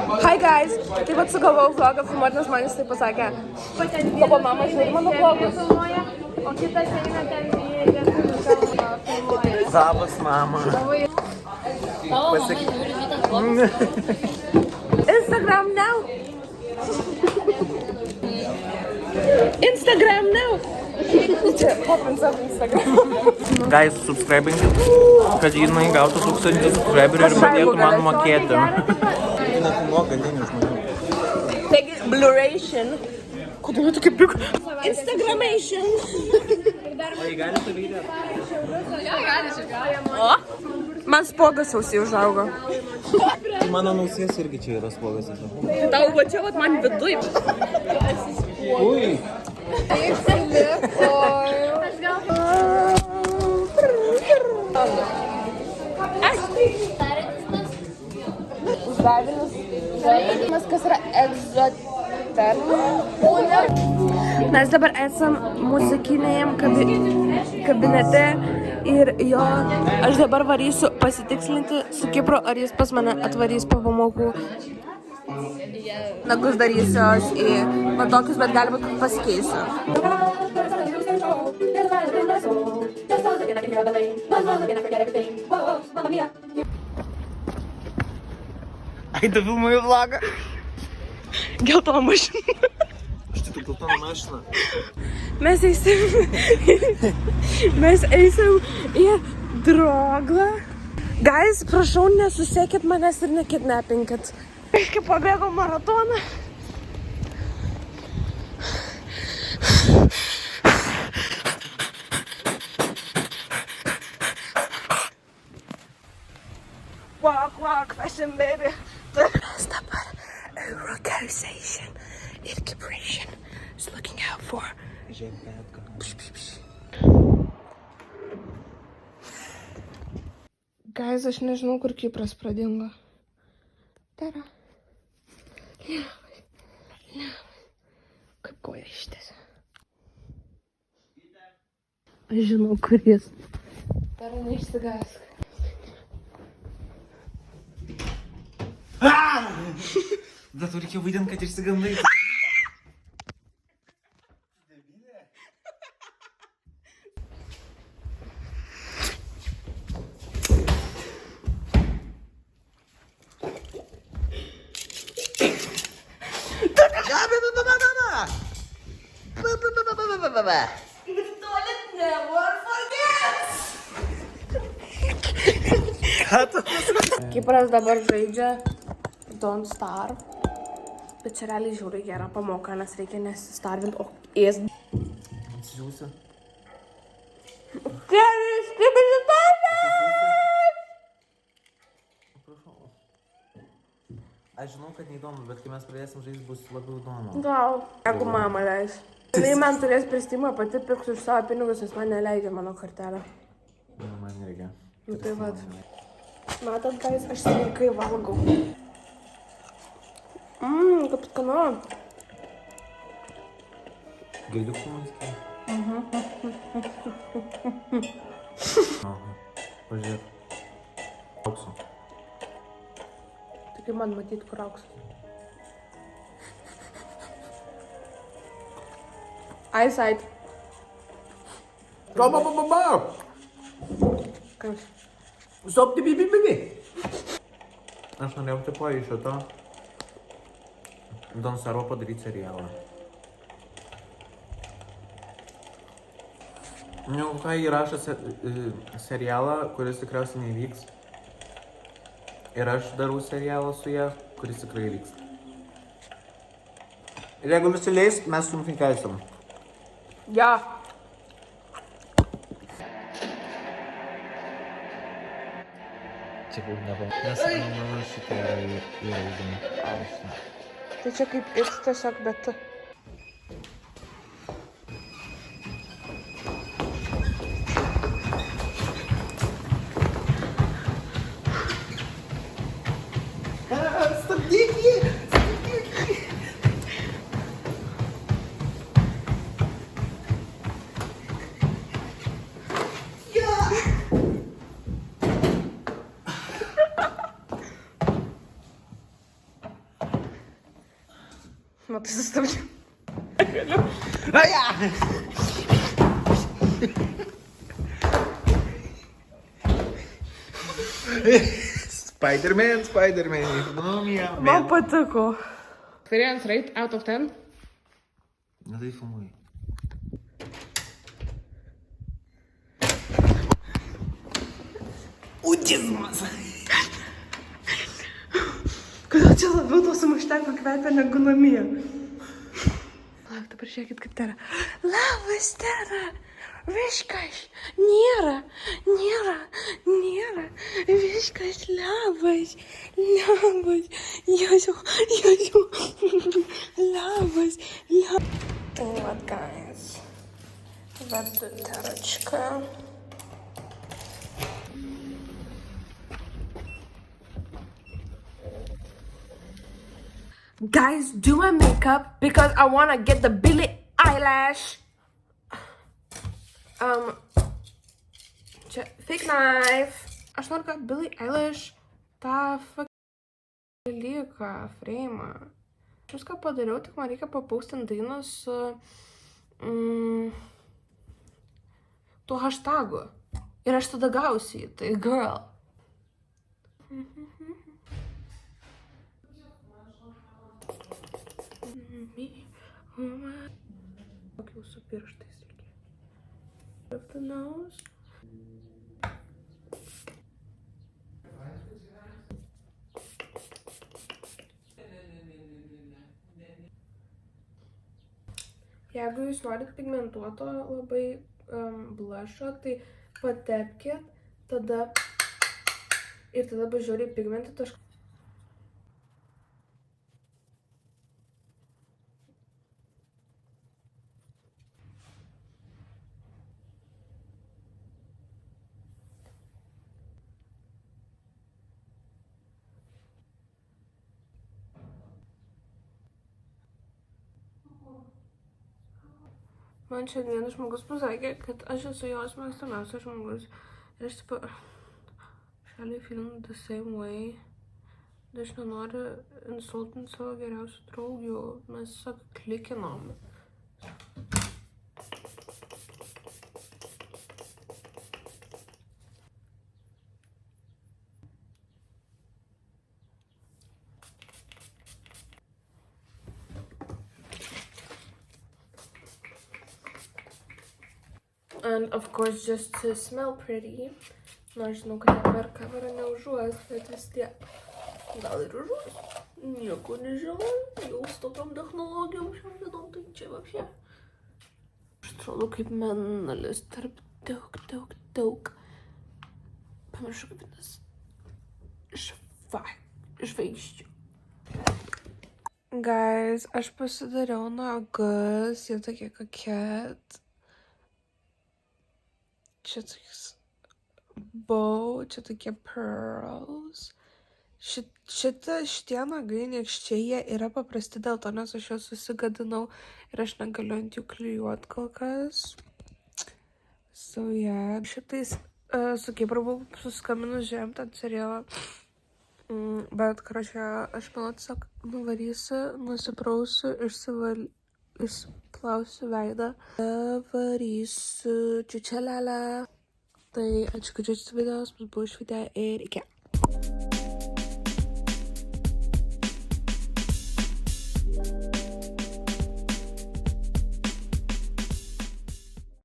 Hi guys, taip pat sugalvojau vlogą filmuoti, nes man jis taip pasakė. Tavo mama žiūri mano vlogus. O kitas eina ten į lietuvių kalbą filmuoja. Labas, mama. Pasakyk. Instagram now. Instagram now. Čia popins ant Instagram. Guys, subscribinkit, kad jinai gautų 1000 subscriberių ir pradėtų man mokėti. Taigi, bluration. Kodėl tu kaip juk? Instagramation. O? Man spogas ausiai užaugo. Mano nausies irgi čia yra spogas. Tau va čia, man viduj. Ui. Uždavimas, kas yra egzotermija. Mes dabar esam muzikinėje kabinete ir jo, aš dabar varysiu pasitikslinti su Kipru, ar jis pas mane atvarys po pamokų. Nagus darysiuos į va tokius, bet galbūt pasikeisiu. Ai, tu filmuoji vlogą? Geltona mašina. Aš tik geltoną mašiną. Mes eisim į Droglą. Guys, prašau, nesusiekit manęs ir nekidnapinkit. Aš kaip pabėgau maratoną. Walk, fashion baby. Mes dabar Eurocausation ir Kipration is looking out for. Guys, aš nežinau, kur Kipras pradingo. Tara. Kaip koja ištėsi. Aš žinau, kur jis. Tara, neišsigask. Bet tu reikia vaidinti, kad išsigandai. Kipras dabar žaidžia Don't Starve. Bet čia realiai žiūri gerą pamoką, nes reikia nesistarvint, o ėst. Atsižiūsiu. Keris, kaip įsitarvint! Prašau. Aš žinau, kad neįdomu, bet kai mes pradėsim žaisti, bus labiau įdomu. Gal, jeigu mama leis. Tai man turės pristimą, pati pirksiu už savo pinigus, nes man neleidžia mano kortelę. Man nereikia. Nu tai vat. Matot, guys, aš sveikai valgau. Kaip skanu. Girdi kumanskį? Pažiūrėk. Auksu. Tai kaip man matyti, kur auksu. Eyesight. Ba! Kas? Stop, bibi! Aš norėjau tipo iš šito Don't Starve padaryti serialą. Nu, ką įrašo serialą, kuris tikriausiai nevyks. Ir aš darau serialą su ją, kuris tikrai vyks. Ir jeigu visi leis, mes jums įkaisim. Ja. Čia kaip nepamatys. Nes mano šitai yra įraudami. Tai čia kaip ir tiesiog, bet... Stabdyk jį! Matai, sustabdžiau. Spider-Man, ekonomija. Man patiko. Experience rate out of 10. Na tai filmuoji. Autizmas. Kodėl čia labiau to sumušteko kvepia negu namie? Lauk, dabar žiūrėkit, kaip tai yra. Labas, Tera! Viskas! Nėra! Viskas, labas! Jojo! Labas! Tai vat, guys. Vedu Teračką. Guys, do my makeup because I wanna get the Billie Eilish. Čia fake knife. Aš noriu, kad Billie Eilish tą dalyką, frame'ą. Aš viską padariau, tik man reikia papaustinti dainą su tuo hashtagu. Ir aš tada gausiu jį, tai girl. Kokiu su pirštais reikia. Up the nose. Jeigu jūs norit pigmentuoto labai blušo, tai patepkit, tada bus žiauriai pigmentuoto. Man šiandien žmogus pasakė, kad aš esu jos mėgstamiausias žmogus. Ir aš tipo, shall I feel the same way? Aš nenoriu insultinti savo geriausių draugių. Mes tiesiog klikinom. And of course, just to smell pretty. Nors žinau, kad per kamerą neužuos, bet vis tiek. Gal ir užuos. Nieko nežinau. Jau su tokiom technologijom šiam dienom, tai čia vapšė. Aš atrodo kaip menalis tarp daug. Pamiršau kaip vienas žvaigždžių. Guys, aš pasidariau nagus. Jie tokie koket. Čia toks bow, čia tokie pearls. Šitie nagai niekščiai, jie yra paprasti dėl to, nes aš juos susigadinau ir aš negaliu ant jų klijuoti kol kas. So yeah. Šitais su Kipru buvau suskambinus žiūrėjom tą serialą. Bet, karočią, aš manau tiesiog nuvarysiu, nusiprausiu, išsiplausiu veidą. Varysiu čiučelelę. Tai ačiū, kad žiūrėjote videos, mus buvo išvydę ir iki.